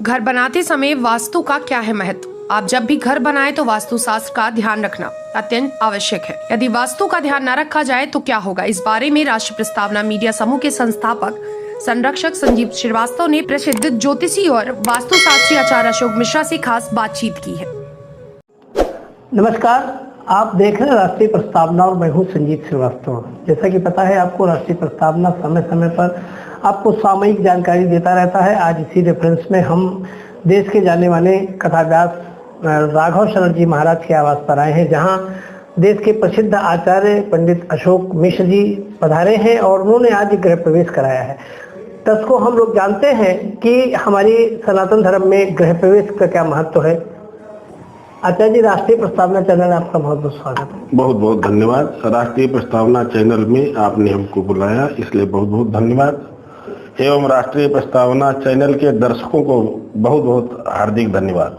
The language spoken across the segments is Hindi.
घर बनाते समय वास्तु का क्या है महत्व? आप जब भी घर बनाएं तो वास्तु शास्त्र का ध्यान रखना अत्यंत आवश्यक है। यदि वास्तु का ध्यान न रखा जाए तो क्या होगा, इस बारे में राष्ट्रीय प्रस्तावना मीडिया समूह के संस्थापक संरक्षक संजीव श्रीवास्तव ने प्रसिद्ध ज्योतिषी और वास्तुशास्त्री आचार्य अशोक मिश्रा से खास बातचीत की है। नमस्कार, आप देख रहे हैं राष्ट्रीय प्रस्तावना और मैं हूं संजीव श्रीवास्तव। जैसा कि पता है आपको, राष्ट्रीय प्रस्तावना समय समय पर आपको सामयिक जानकारी देता रहता है। आज इसी रेफरेंस में हम देश के जाने माने कथाव्यास राघव शरण जी महाराज के आवास पर आए हैं, जहां देश के प्रसिद्ध आचार्य पंडित अशोक मिश्र जी पधारे हैं और उन्होंने आज गृह प्रवेश कराया है। दर्शकों, हम लोग जानते हैं कि हमारी सनातन धर्म में गृह प्रवेश का क्या महत्व है। आचार्य जी, राष्ट्रीय प्रस्तावना चैनल आपका बहुत बहुत स्वागत है। बहुत बहुत धन्यवाद। राष्ट्रीय प्रस्तावना चैनल में आपने हमको बुलाया, इसलिए बहुत बहुत धन्यवाद। एवं राष्ट्रीय प्रस्तावना चैनल के दर्शकों को बहुत बहुत हार्दिक धन्यवाद।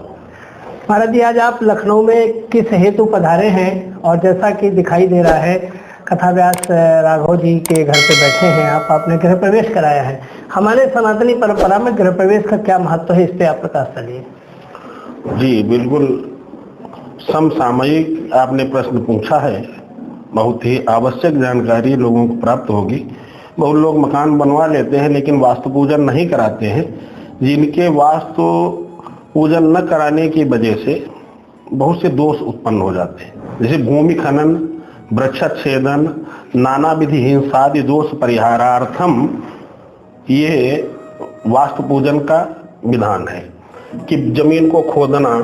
महाराज जी, आज आप लखनऊ में किस हेतु पधारे हैं? और जैसा कि दिखाई दे रहा है, कथाव्यास राघव जी के घर पे बैठे हैं आप, आपने गृह प्रवेश कराया है। हमारे सनातनी परंपरा में गृह प्रवेश का क्या महत्व है, इस पे आप प्रकाश डालिए। जी बिल्कुल, समसामयिक आपने प्रश्न पूछा है। बहुत ही आवश्यक जानकारी लोगों को प्राप्त होगी। बहुत लोग मकान बनवा लेते हैं लेकिन वास्तु पूजन नहीं कराते हैं, जिनके वास्तु पूजन न कराने की वजह से बहुत से दोष उत्पन्न हो जाते हैं, जैसे भूमि खनन, वृक्षच्छेदन, नाना विधि हिंसादि दोष परिहारार्थम ये वास्तु पूजन का विधान है कि जमीन को खोदना,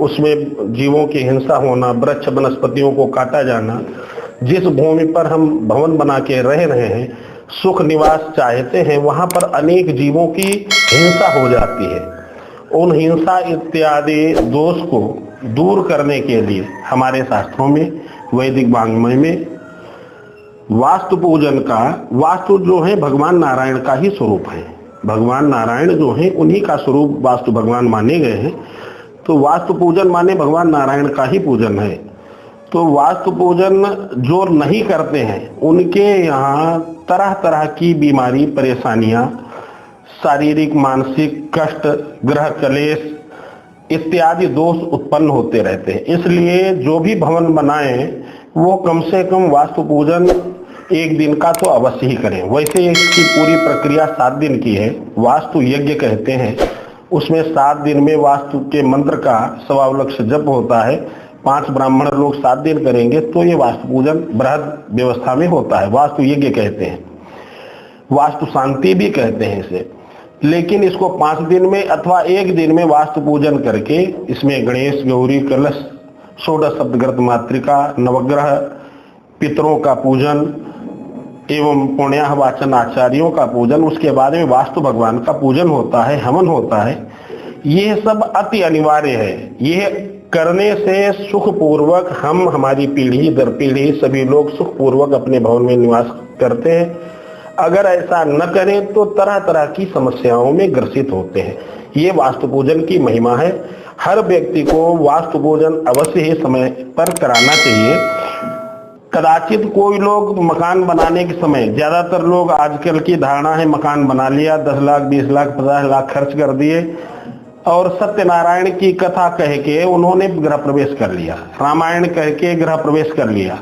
उसमें जीवों की हिंसा होना, वृक्ष वनस्पतियों को काटा जाना, जिस भूमि पर हम भवन बना के रह रहे हैं, सुख निवास चाहते हैं, वहां पर अनेक जीवों की हिंसा हो जाती है। उन हिंसा इत्यादि दोष को दूर करने के लिए हमारे शास्त्रों में, वैदिक वाङ्मय में वास्तु पूजन का, वास्तु जो है भगवान नारायण का ही स्वरूप है। भगवान नारायण जो है उन्हीं का स्वरूप वास्तु भगवान माने गए हैं, तो वास्तु पूजन माने भगवान नारायण का ही पूजन है। तो वास्तु पूजन जो नहीं करते हैं उनके यहाँ तरह तरह की बीमारी, परेशानियां, शारीरिक मानसिक कष्ट, ग्रह कलेश इत्यादि दोष उत्पन्न होते रहते हैं। इसलिए जो भी भवन बनाएं वो कम से कम वास्तु पूजन एक दिन का तो अवश्य ही करें। वैसे इसकी पूरी प्रक्रिया 7 दिन की है। वास्तु यज्ञ कहते हैं, उसमें 7 दिन में वास्तु के मंत्र का 1.25 लक्ष जप होता है। 5 ब्राह्मण लोग 7 दिन करेंगे तो ये वास्तु पूजन बृहद व्यवस्था में होता है। वास्तु यज्ञ कहते हैं, वास्तु शांति भी कहते हैं इसे। लेकिन इसको 5 दिन में अथवा 1 दिन में वास्तु पूजन करके इसमें गणेश, गौरी, कलश, 16 सप्तग्रत मातृका, नवग्रह, पितरों का पूजन एवं पुण्याह वाचन आचार्यों का पूजन, उसके बाद में वास्तु भगवान का पूजन होता है, हवन होता है। ये सब अति अनिवार्य है। ये करने से सुखपूर्वक हम, हमारी पीढ़ी दर पीढ़ी सभी लोग सुखपूर्वक अपने भवन में निवास करते हैं। अगर ऐसा न करें तो तरह तरह की समस्याओं में ग्रसित होते हैं। ये वास्तु पूजन की महिमा है। हर व्यक्ति को वास्तु पूजन अवश्य ही समय पर कराना चाहिए। कदाचित कोई लोग मकान बनाने के समय, ज्यादातर लोग आजकल की धारणा है मकान बना लिया, 10 लाख 20 लाख 50 लाख खर्च कर दिए और सत्यनारायण की कथा कह के उन्होंने गृह प्रवेश कर लिया, रामायण कह के गृह प्रवेश कर लिया।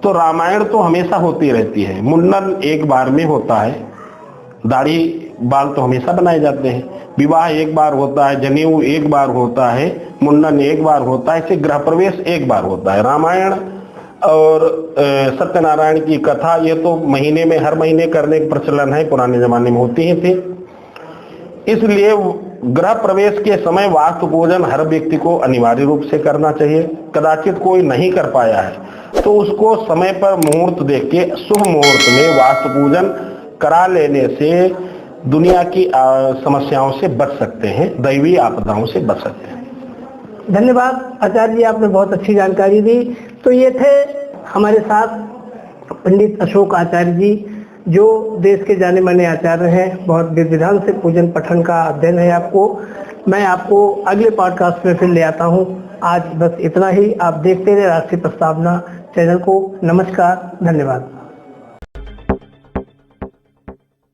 तो रामायण तो हमेशा होती रहती है, मुंडन एक बार में होता है, दाढ़ी बाल तो हमेशा बनाए जाते हैं, विवाह एक बार होता है, जनेऊ एक बार होता है, मुंडन एक बार होता है, ऐसे गृह प्रवेश एक बार होता है। रामायण और सत्यनारायण की कथा ये तो महीने में, हर महीने करने का प्रचलन है, पुराने जमाने में होती ही थी। इसलिए गृह प्रवेश के समय वास्तु पूजन हर व्यक्ति को अनिवार्य रूप से करना चाहिए। कदाचित कोई नहीं कर पाया है तो उसको समय पर मुहूर्त देख के शुभ मुहूर्त में वास्तु पूजन करा लेने से दुनिया की समस्याओं से बच सकते हैं, दैवी आपदाओं से बच सकते हैं। धन्यवाद आचार्य जी, आपने बहुत अच्छी जानकारी दी। तो ये थे हमारे साथ पंडित अशोक आचार्य जी, जो देश के जाने माने आचार्य हैं। बहुत विधि विधान से पूजन पठन का अध्ययन है आपको। मैं आपको अगले पॉडकास्ट में फिर ले आता हूँ। आज बस इतना ही। आप देखते रहे राष्ट्रीय प्रस्तावना चैनल को। नमस्कार, धन्यवाद।